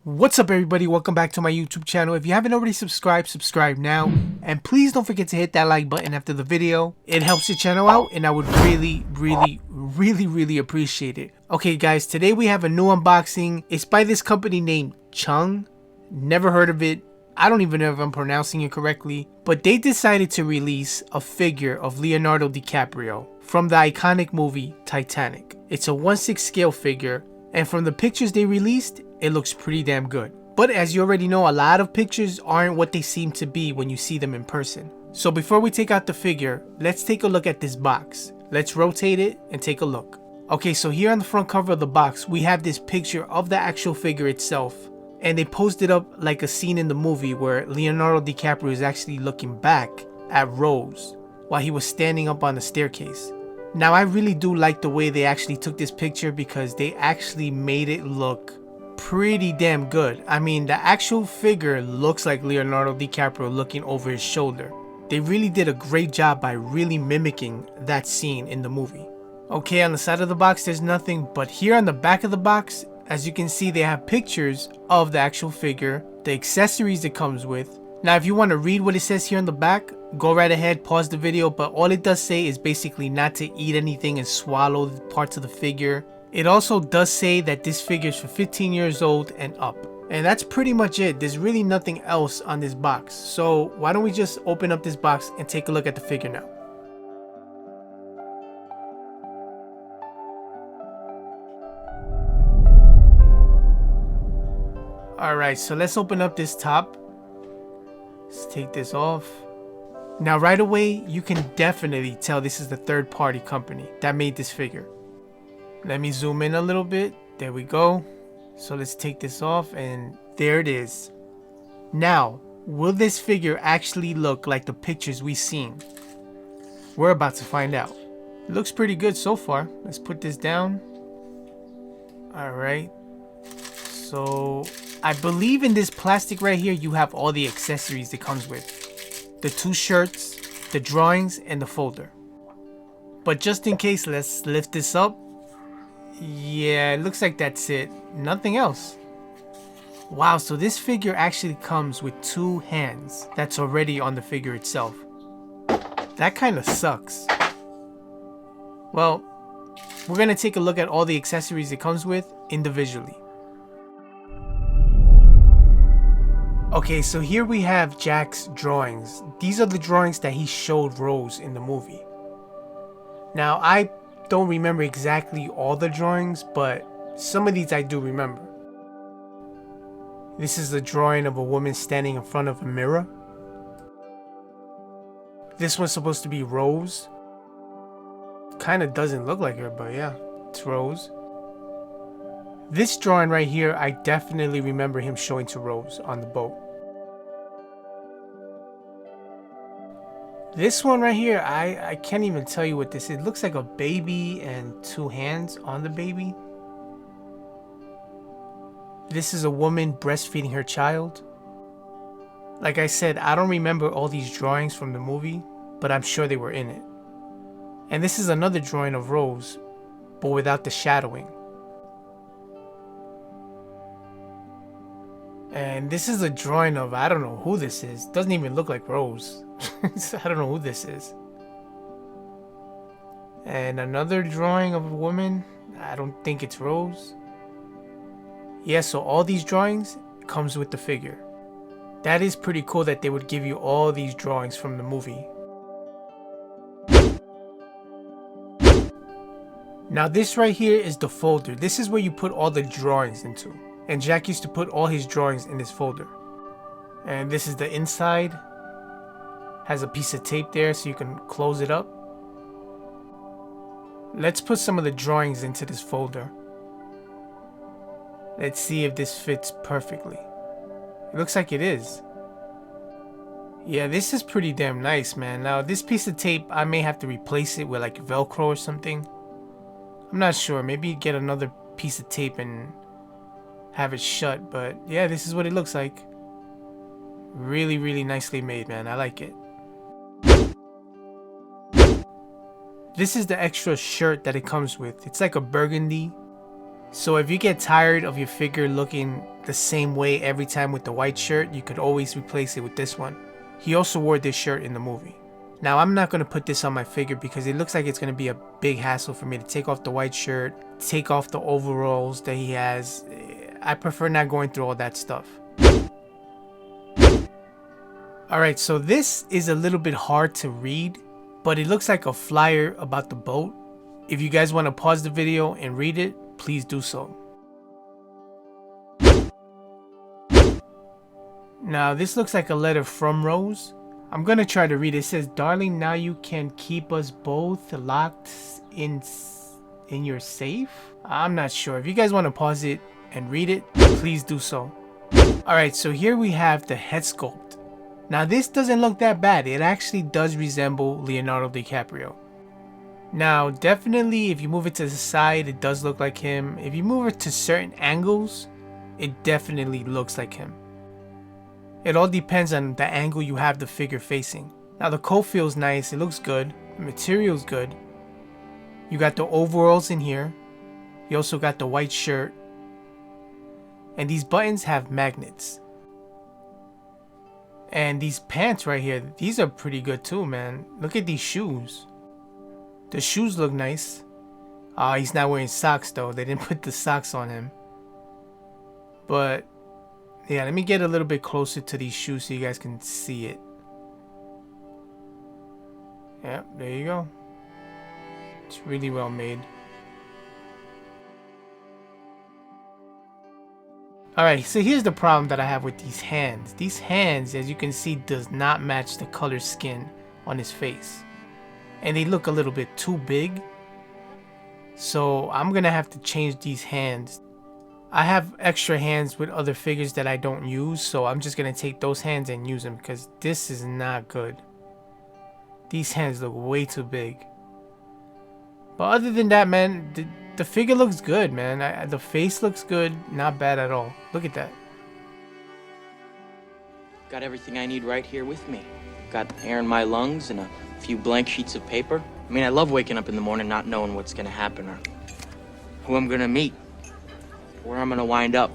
What's up everybody, welcome back to my YouTube channel. If you haven't already subscribed, subscribe now. And please don't forget to hit that like button after the video. It helps the channel out and I would really appreciate it. Okay guys, today we have a new unboxing. It's by this company named Chung. Never heard of it. I don't even know if I'm pronouncing it correctly. But they decided to release a figure of Leonardo Dicaprio from the iconic movie Titanic. It's a 1/6 scale figure. And from the pictures they released, it looks pretty damn good. But as you already know, a lot of pictures aren't what they seem to be when you see them in person. So before we take out the figure, let's take a look at this box. Let's rotate it and take a look. Okay, so here on the front cover of the box, we have this picture of the actual figure itself. And they posted up like a scene in the movie where Leonardo Dicaprio is actually looking back at Rose while he was standing up on the staircase. Now I really do like the way they actually took this picture because they actually made it look pretty damn good. I mean, the actual figure looks like Leonardo DiCaprio looking over his shoulder. They really did a great job by really mimicking that scene in the movie. Okay, on the side of the box there's nothing, but here on the back of the box, as you can see, they have pictures of the actual figure, the accessories it comes with. Now if you want to read what it says here on the back, go right ahead, pause the video, but all it does say is basically not to eat anything and swallow parts of the figure. It also does say that this figure is for 15 years old and up. And that's pretty much it. There's really nothing else on this box. So why don't we just open up this box and take a look at the figure now. Alright, so let's open up this top. Let's take this off. Now right away, you can definitely tell this is the third-party company that made this figure. Let me zoom in a little bit. There we go. So let's take this off and there it is. Now, will this figure actually look like the pictures we've seen? We're about to find out. It looks pretty good so far. Let's put this down. Alright. So I believe in this plastic right here, you have all the accessories it comes with. The 2 shirts, the drawings, and the folder. But just in case, let's lift this up. Yeah, it looks like that's it. Nothing else. Wow, so this figure actually comes with 2 hands that's already on the figure itself. That kind of sucks. Well, we're going to take a look at all the accessories it comes with individually. Okay, so here we have Jack's drawings. These are the drawings that he showed Rose in the movie. Now, I don't remember exactly all the drawings, but some of these I do remember. This is a drawing of a woman standing in front of a mirror. This one's supposed to be Rose. Kind of doesn't look like her, but yeah, it's Rose. This drawing right here, I definitely remember him showing to Rose on the boat. This one right here, I can't even tell you what this is. It looks like a baby and 2 hands on the baby. This is a woman breastfeeding her child. Like I said, I don't remember all these drawings from the movie, but I'm sure they were in it. And this is another drawing of Rose, but without the shadowing. And this is a drawing of, I don't know who this is. Doesn't even look like Rose. I don't know who this is. And another drawing of a woman. I don't think it's Rose. Yeah, so all these drawings comes with the figure. That is pretty cool that they would give you all these drawings from the movie. Now this right here is the folder. This is where you put all the drawings into. And Jack used to put all his drawings in this folder. And this is the inside. Has a piece of tape there so you can close it up. Let's put some of the drawings into this folder. Let's see if this fits perfectly. It looks like it is. Yeah, this is pretty damn nice, man. Now this piece of tape, I may have to replace it with like Velcro or something. I'm not sure. Maybe get another piece of tape and have it shut, but yeah, this is what it looks like. Really nicely made, man. I like it. This is the extra shirt that it comes with. It's like a burgundy. So if you get tired of your figure looking the same way every time with the white shirt, you could always replace it with this one. He also wore this shirt in the movie. Now I'm not going to put this on my figure because it looks like it's going to be a big hassle for me to take off the white shirt, take off the overalls that he has. I prefer not going through all that stuff. Alright, so this is a little bit hard to read, but it looks like a flyer about the boat. If you guys want to pause the video and read it, please do so. Now this looks like a letter from Rose. I'm gonna try to read it. It says, "Darling, now you can keep us both locked in your safe." I'm not sure. If you guys want to pause it and read it, please do so. Alright, so here we have the head sculpt. Now this doesn't look that bad. It actually does resemble Leonardo Dicaprio. Now definitely if you move it to the side, it does look like him. If you move it to certain angles, it definitely looks like him. It all depends on the angle you have the figure facing. Now the coat feels nice, it looks good, the material's good. You got the overalls in here. You also got the white shirt. And these buttons have magnets. And these pants right here, these are pretty good too, man. Look at these shoes. The shoes look nice. He's not wearing socks though. They didn't put the socks on him. But yeah, let me get a little bit closer to these shoes so you guys can see it. Yep, there you go. It's really well made. Alright, so here's the problem that I have with these hands. These hands, as you can see, does not match the color skin on his face. And they look a little bit too big. So I'm gonna have to change these hands. I have extra hands with other figures that I don't use, so I'm just gonna take those hands and use them because this is not good. These hands look way too big. But other than that, man, the figure looks good, man. The face looks good, not bad at all. Look at that. Got everything I need right here with me. Got air in my lungs and a few blank sheets of paper. I mean, I love waking up in the morning not knowing what's gonna happen or who I'm gonna meet, where I'm gonna wind up.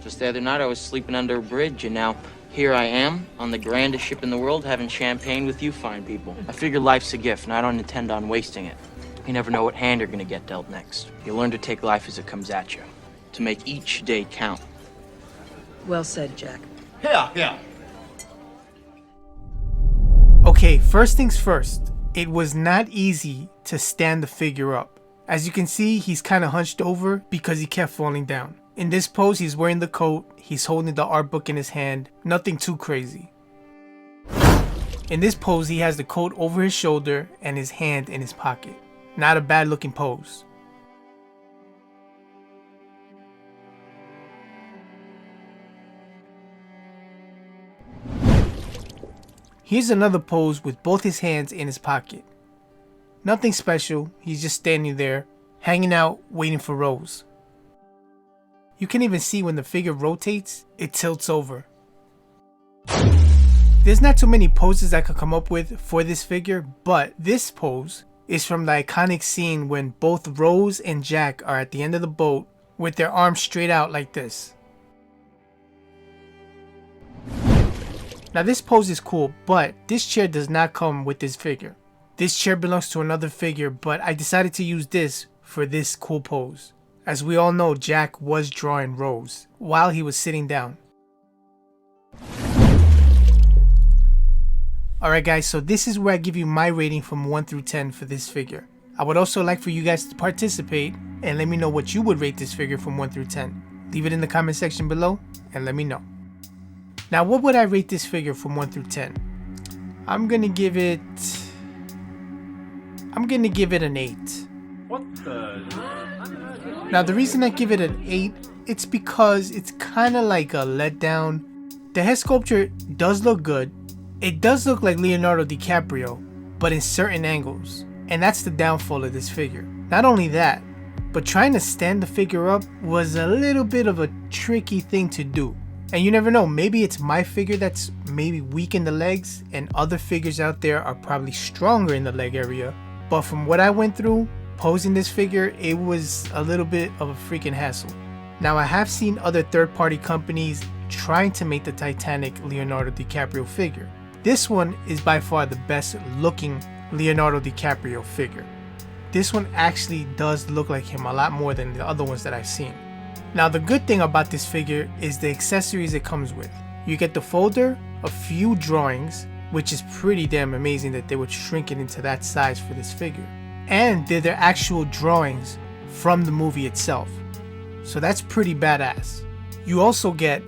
Just the other night I was sleeping under a bridge and now here I am on the grandest ship in the world having champagne with you fine people. I figure life's a gift and I don't intend on wasting it. You never know what hand you're gonna get dealt next. You learn to take life as it comes at you, to make each day count. Well said, Jack. Yeah. Okay, first things first. It was not easy to stand the figure up. As you can see, he's kind of hunched over because he kept falling down. In this pose, he's wearing the coat, he's holding the art book in his hand, nothing too crazy. In this pose, he has the coat over his shoulder and his hand in his pocket. Not a bad looking pose. Here's another pose with both his hands in his pocket. Nothing special, he's just standing there, hanging out, waiting for Rose. You can even see when the figure rotates, it tilts over. There's not too many poses I could come up with for this figure, but this pose is from the iconic scene when both Rose and Jack are at the end of the boat with their arms straight out like this. Now this pose is cool, but this chair does not come with this figure. This chair belongs to another figure, but I decided to use this for this cool pose. As we all know, Jack was drawing Rose while he was sitting down. Alright guys, so this is where I give you my rating from 1 through 10 for this figure. I would also like for you guys to participate and let me know what you would rate this figure from 1 through 10. Leave it in the comment section below and let me know. Now what would I rate this figure from 1 through 10? I'm gonna give it an 8. What the? Now the reason I give it an 8, it's because it's kinda like a letdown. The head sculpture does look good. It does look like Leonardo Dicaprio, but in certain angles. And that's the downfall of this figure. Not only that, but trying to stand the figure up was a little bit of a tricky thing to do. And you never know, maybe it's my figure that's maybe weak in the legs and other figures out there are probably stronger in the leg area. But from what I went through, posing this figure, it was a little bit of a freaking hassle. Now I have seen other third-party companies trying to make the Titanic Leonardo DiCaprio figure. This one is by far the best looking Leonardo DiCaprio figure. This one actually does look like him a lot more than the other ones that I've seen. Now the good thing about this figure is the accessories it comes with. You get the folder, a few drawings, which is pretty damn amazing that they would shrink it into that size for this figure. And they're their actual drawings from the movie itself. So that's pretty badass. You also get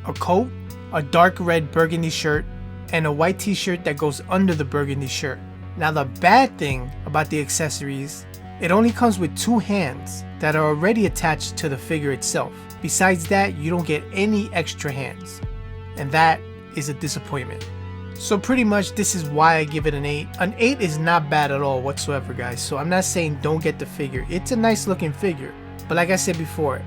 a coat, a dark red burgundy shirt, and a white t-shirt that goes under the burgundy shirt. Now the bad thing about the accessories, it only comes with 2 hands that are already attached to the figure itself. Besides that, you don't get any extra hands. And that is a disappointment. So pretty much this is why I give it an 8. An 8 is not bad at all whatsoever, guys. So I'm not saying don't get the figure. It's a nice looking figure. But like I said before,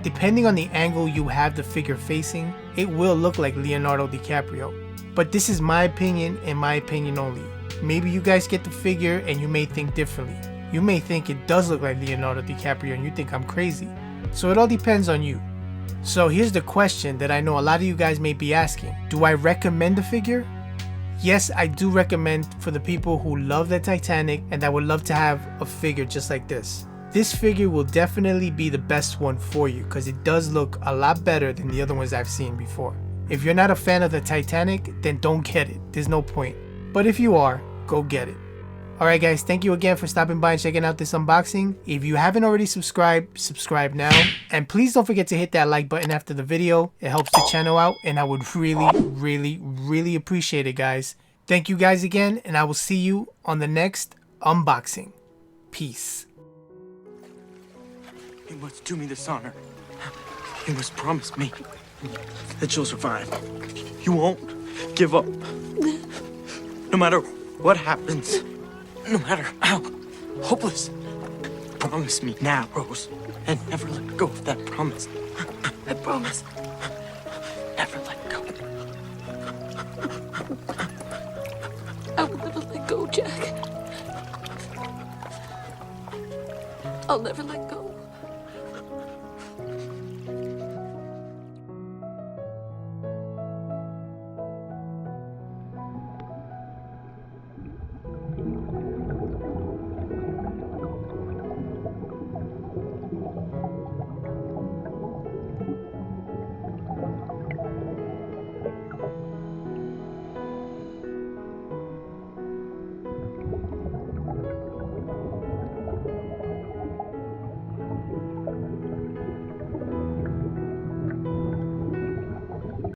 depending on the angle you have the figure facing, it will look like Leonardo DiCaprio. But this is my opinion and my opinion only. Maybe you guys get the figure and you may think differently. You may think it does look like Leonardo DiCaprio and you think I'm crazy. So it all depends on you. So here's the question that I know a lot of you guys may be asking. Do I recommend the figure? Yes, I do recommend for the people who love the Titanic and that would love to have a figure just like this. This figure will definitely be the best one for you because it does look a lot better than the other ones I've seen before. If you're not a fan of the Titanic, then don't get it. There's no point. But if you are, go get it. Alright guys, thank you again for stopping by and checking out this unboxing. If you haven't already subscribed, subscribe now. And please don't forget to hit that like button after the video. It helps the channel out and I would really appreciate it, guys. Thank you guys again and I will see you on the next unboxing. Peace. You must do me this honor. You must promise me that you'll survive. You won't give up. No matter what happens. No matter how hopeless. Promise me now, Rose. And never let go of that promise. I promise. Never let go. I will never let go, Jack. I'll never let go.